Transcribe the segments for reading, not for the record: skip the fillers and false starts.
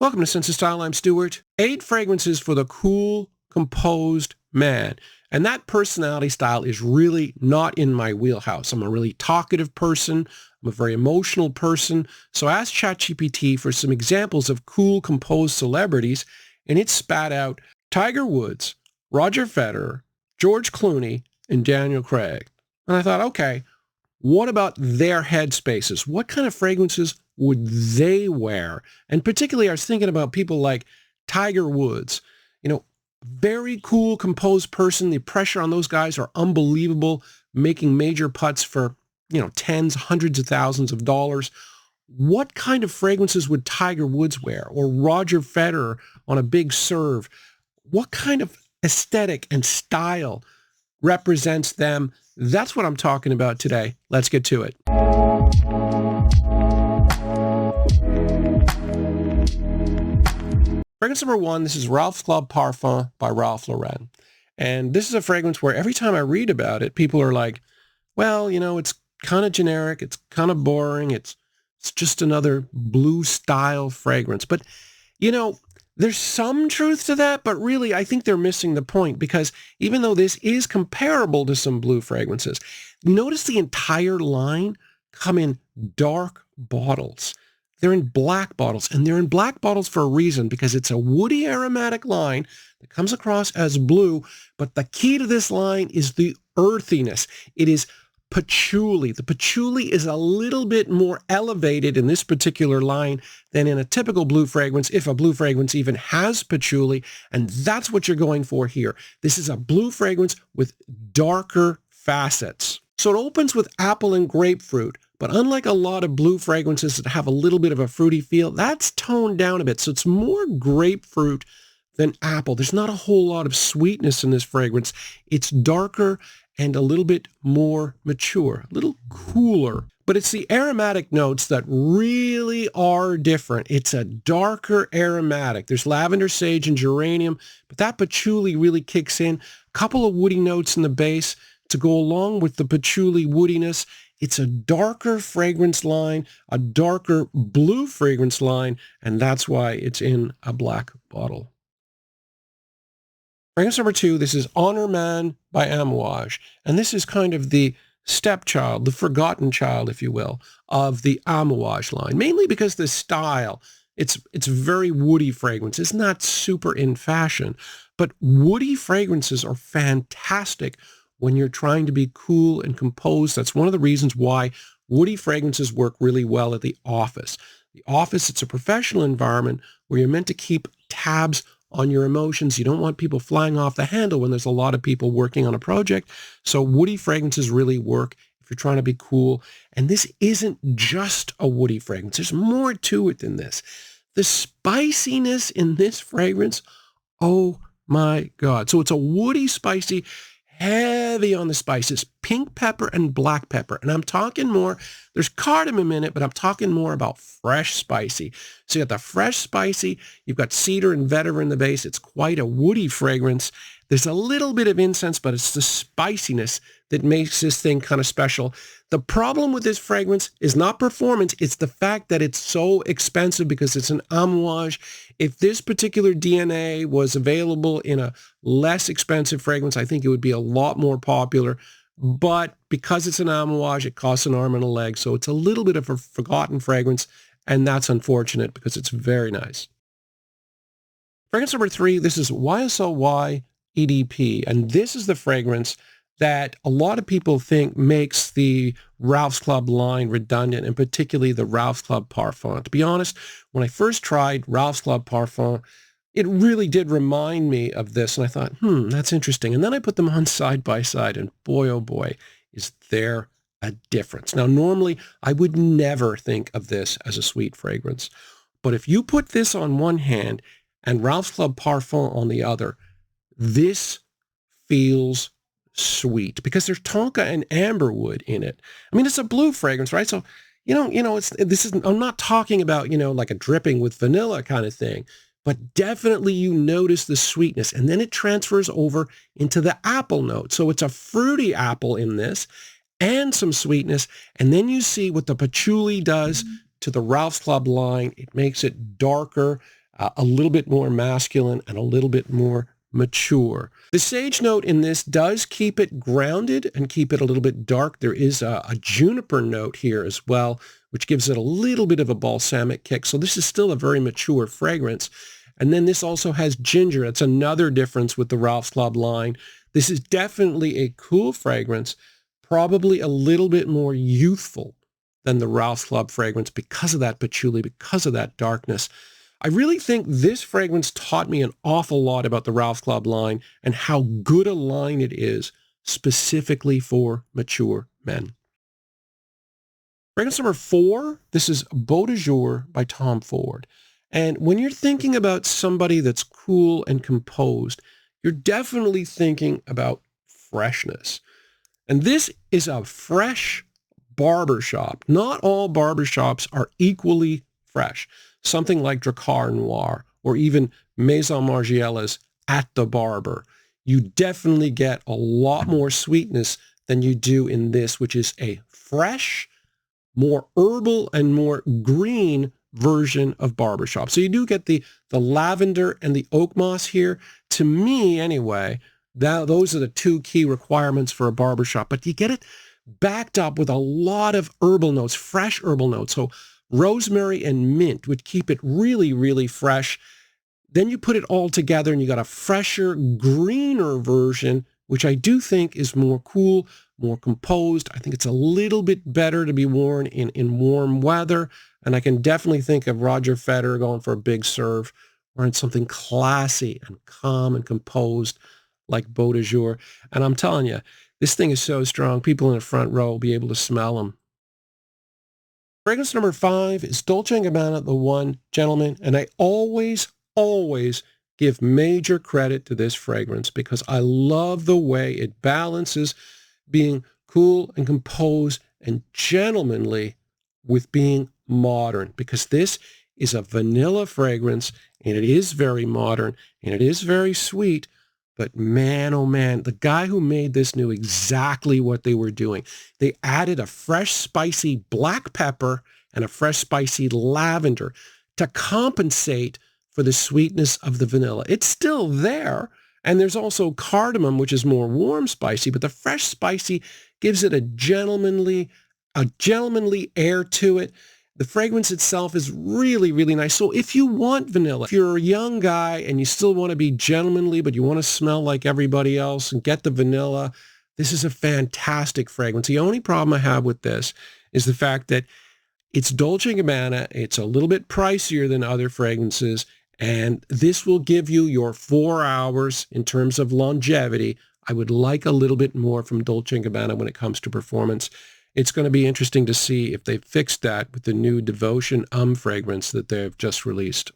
Welcome to Sense of Style. I'm Stuart. 8 fragrances for the cool, composed man. And that personality style is really not in my wheelhouse. I'm a really talkative person. I'm a very emotional person. So I asked ChatGPT for some examples of cool, composed celebrities, and it spat out Tiger Woods, Roger Federer, George Clooney, and Daniel Craig. And I thought, okay, what about their headspaces? What kind of fragrances would they wear? And particularly, I was thinking about people like Tiger Woods. You know, very cool, composed person. The pressure on those guys are unbelievable, making major putts for, tens, hundreds of thousands of dollars. What kind of fragrances would Tiger Woods wear? Or Roger Federer on a big serve? What kind of aesthetic and style represents them? That's what I'm talking about today. Let's get to it. Fragrance number 1, this is Ralph's Club Parfum by Ralph Lauren. And this is a fragrance where every time I read about it, people are like, well, it's kind of generic. It's kind of boring. It's just another blue style fragrance. But, there's some truth to that, but really I think they're missing the point, because even though this is comparable to some blue fragrances, notice the entire line come in dark bottles. They're in black bottles, and they're in black bottles for a reason, because it's a woody aromatic line that comes across as blue, but the key to this line is the earthiness. It is patchouli. The patchouli is a little bit more elevated in this particular line than in a typical blue fragrance, if a blue fragrance even has patchouli, and that's what you're going for here. This is a blue fragrance with darker facets. So it opens with apple and grapefruit, but unlike a lot of blue fragrances that have a little bit of a fruity feel, that's toned down a bit. So it's more grapefruit than apple. There's not a whole lot of sweetness in this fragrance. It's darker and a little bit more mature, a little cooler. But it's the aromatic notes that really are different. It's a darker aromatic. There's lavender, sage, and geranium, but that patchouli really kicks in. A couple of woody notes in the base to go along with the patchouli woodiness. It's a darker fragrance line, a darker blue fragrance line, and that's why it's in a black bottle. Fragrance number 2, this is Honor Man by Amouage. And this is kind of the stepchild, the forgotten child, if you will, of the Amouage line, mainly because the style, it's very woody fragrance. It's not super in fashion, but woody fragrances are fantastic when you're trying to be cool and composed. That's one of the reasons why woody fragrances work really well at the office. The office, it's a professional environment where you're meant to keep tabs on your emotions. You don't want people flying off the handle when there's a lot of people working on a project. So woody fragrances really work if you're trying to be cool. And this isn't just a woody fragrance. There's more to it than this. The spiciness in this fragrance, oh my God. So it's a woody, spicy, heavy on the spices, pink pepper and black pepper. And I'm talking more, there's cardamom in it, but I'm talking more about fresh spicy. So you got the fresh spicy, you've got cedar and vetiver in the base. It's quite a woody fragrance. There's a little bit of incense, but it's the spiciness that makes this thing kind of special. The problem with this fragrance is not performance. It's the fact that it's so expensive because it's an Amouage. If this particular DNA was available in a less expensive fragrance, I think it would be a lot more popular. But because it's an Amouage, it costs an arm and a leg. So it's a little bit of a forgotten fragrance. And that's unfortunate because it's very nice. Fragrance number 3, this is YSL EDP. And this is the fragrance that a lot of people think makes the Ralph's Club line redundant, and particularly the Ralph's Club Parfum. To be honest, when I first tried Ralph's Club Parfum, it really did remind me of this, and I thought, that's interesting. And then I put them on side by side, and boy, oh boy, is there a difference. Now, normally, I would never think of this as a sweet fragrance, but if you put this on one hand and Ralph's Club Parfum on the other, this feels sweet because there's tonka and amberwood in it. I mean, it's a blue fragrance, right? So, I'm not talking about, like a dripping with vanilla kind of thing, but definitely you notice the sweetness, and then it transfers over into the apple note. So it's a fruity apple in this and some sweetness. And then you see what the patchouli does to the Ralph's Club line. It makes it darker. a little bit more masculine and a little bit more mature. The sage note in this does keep it grounded and keep it a little bit dark. There is a juniper note here as well, which gives it a little bit of a balsamic kick. So this is still a very mature fragrance. And then this also has ginger. That's another difference with the Ralph's Club line. This is definitely a cool fragrance, probably a little bit more youthful than the Ralph's Club fragrance because of that patchouli, because of that darkness. I really think this fragrance taught me an awful lot about the Ralph's Club line and how good a line it is specifically for mature men. Fragrance number 4, this is Beau de Jour by Tom Ford. And when you're thinking about somebody that's cool and composed, you're definitely thinking about freshness. And this is a fresh barbershop. Not all barbershops are equally fresh. Something like Dracar Noir or even Maison Margiela's At the Barber. You definitely get a lot more sweetness than you do in this, which is a fresh, more herbal and more green version of barbershop. So you do get the lavender and the oak moss here. To me, anyway, those are the two key requirements for a barbershop. But you get it backed up with a lot of herbal notes, fresh herbal notes. So rosemary and mint would keep it really, really fresh. Then you put it all together and you got a fresher, greener version, which I do think is more cool, more composed. I think it's a little bit better to be worn in warm weather. And I can definitely think of Roger Federer going for a big serve, wearing something classy and calm and composed like Beau de Jour. And I'm telling you, this thing is so strong, people in the front row will be able to smell them. Fragrance number 5 is Dolce & Gabbana, The One Gentleman. And I always give major credit to this fragrance because I love the way it balances being cool and composed and gentlemanly with being modern, because this is a vanilla fragrance and it is very modern and it is very sweet. But man, oh man, the guy who made this knew exactly what they were doing. They added a fresh, spicy black pepper and a fresh, spicy lavender to compensate for the sweetness of the vanilla. It's still there. And there's also cardamom, which is more warm spicy, but the fresh spicy gives it a gentlemanly air to it. The fragrance itself is really, really nice. So if you want vanilla, if you're a young guy and you still want to be gentlemanly, but you want to smell like everybody else and get the vanilla, this is a fantastic fragrance. The only problem I have with this is the fact that it's Dolce & Gabbana. It's a little bit pricier than other fragrances, and this will give you your 4 hours in terms of longevity. I would like a little bit more from Dolce & Gabbana when it comes to performance. It's going to be interesting to see if they've fixed that with the new Devotion fragrance that they've just released.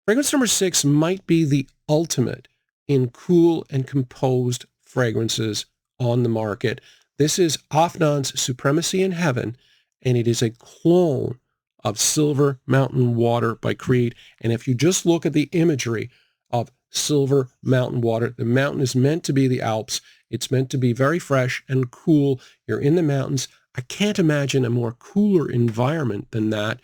Fragrance number 6 might be the ultimate in cool and composed fragrances on the market. This is Afnan's Supremacy in Heaven, and it is a clone of Silver Mountain Water by Creed. And if you just look at the imagery of Silver Mountain Water, the mountain is meant to be the Alps. It's meant to be very fresh and cool. You're in the mountains. I can't imagine a more cooler environment than that.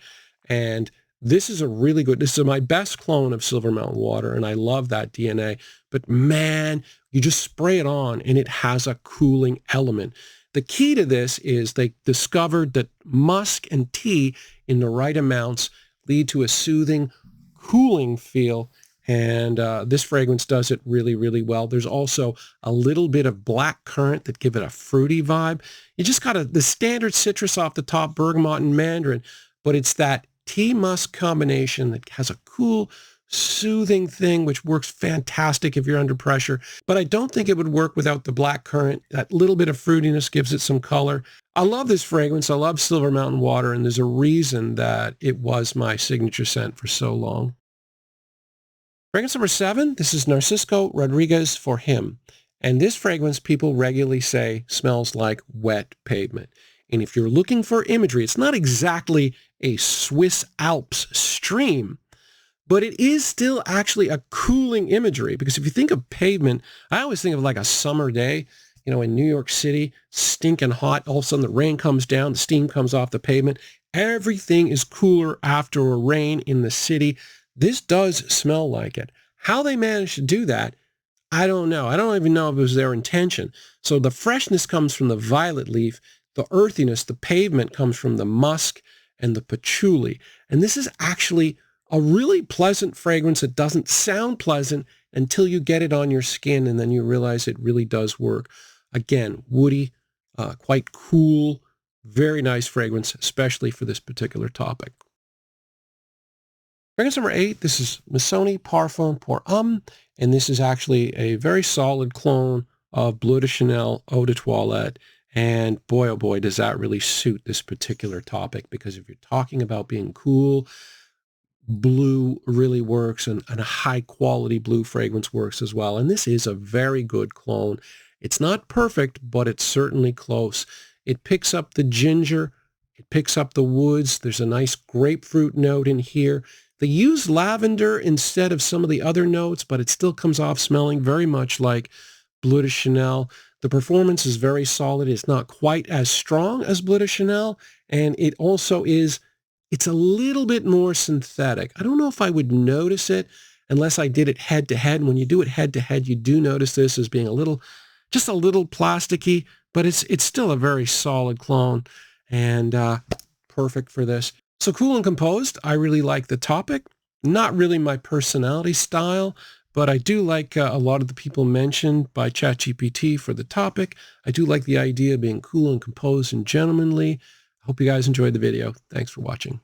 And this is this is my best clone of Silver Mountain Water, and I love that DNA. But man, you just spray it on and it has a cooling element. The key to this is they discovered that musk and tea in the right amounts lead to a soothing, cooling feel. And this fragrance does it really, really well. There's also a little bit of black currant that give it a fruity vibe. You just got the standard citrus off the top, bergamot and mandarin, but it's that tea musk combination that has a cool, soothing thing, which works fantastic if you're under pressure. But I don't think it would work without the black currant. That little bit of fruitiness gives it some color. I love this fragrance. I love Silver Mountain Water, and there's a reason that it was my signature scent for so long. Fragrance number 7, this is Narcisco Rodriguez for Him. And this fragrance, people regularly say, smells like wet pavement. And if you're looking for imagery, it's not exactly a Swiss Alps stream, but it is still actually a cooling imagery. Because if you think of pavement, I always think of like a summer day, in New York City, stinking hot. All of a sudden the rain comes down, the steam comes off the pavement, Everything is cooler after a rain in the city. This does smell like it. How they managed to do that, I don't know. I don't even know if it was their intention. So the freshness comes from the violet leaf. The earthiness, the pavement comes from the musk and the patchouli. And this is actually a really pleasant fragrance. It doesn't sound pleasant until you get it on your skin, and then you realize it really does work. Again, woody, quite cool, very nice fragrance, especially for this particular topic. Fragrance number 8, this is Missoni Parfum pour Homme, and this is actually a very solid clone of Bleu de Chanel Eau de Toilette. And boy, oh boy, does that really suit this particular topic, because if you're talking about being cool, blue really works, and a high quality blue fragrance works as well. And this is a very good clone. It's not perfect, but it's certainly close. It picks up the ginger. It picks up the woods. There's a nice grapefruit note in here. They use lavender instead of some of the other notes, but it still comes off smelling very much like Bleu de Chanel. The performance is very solid. It's not quite as strong as Bleu de Chanel, and it also is, it's a little bit more synthetic. I don't know if I would notice it unless I did it head to head. And when you do it head to head, you do notice this as being a little, just a little plasticky, but it's still a very solid clone, and perfect for this. So cool and composed. I really like the topic. Not really my personality style, but I do like a lot of the people mentioned by ChatGPT for the topic. I do like the idea of being cool and composed and gentlemanly. I hope you guys enjoyed the video. Thanks for watching.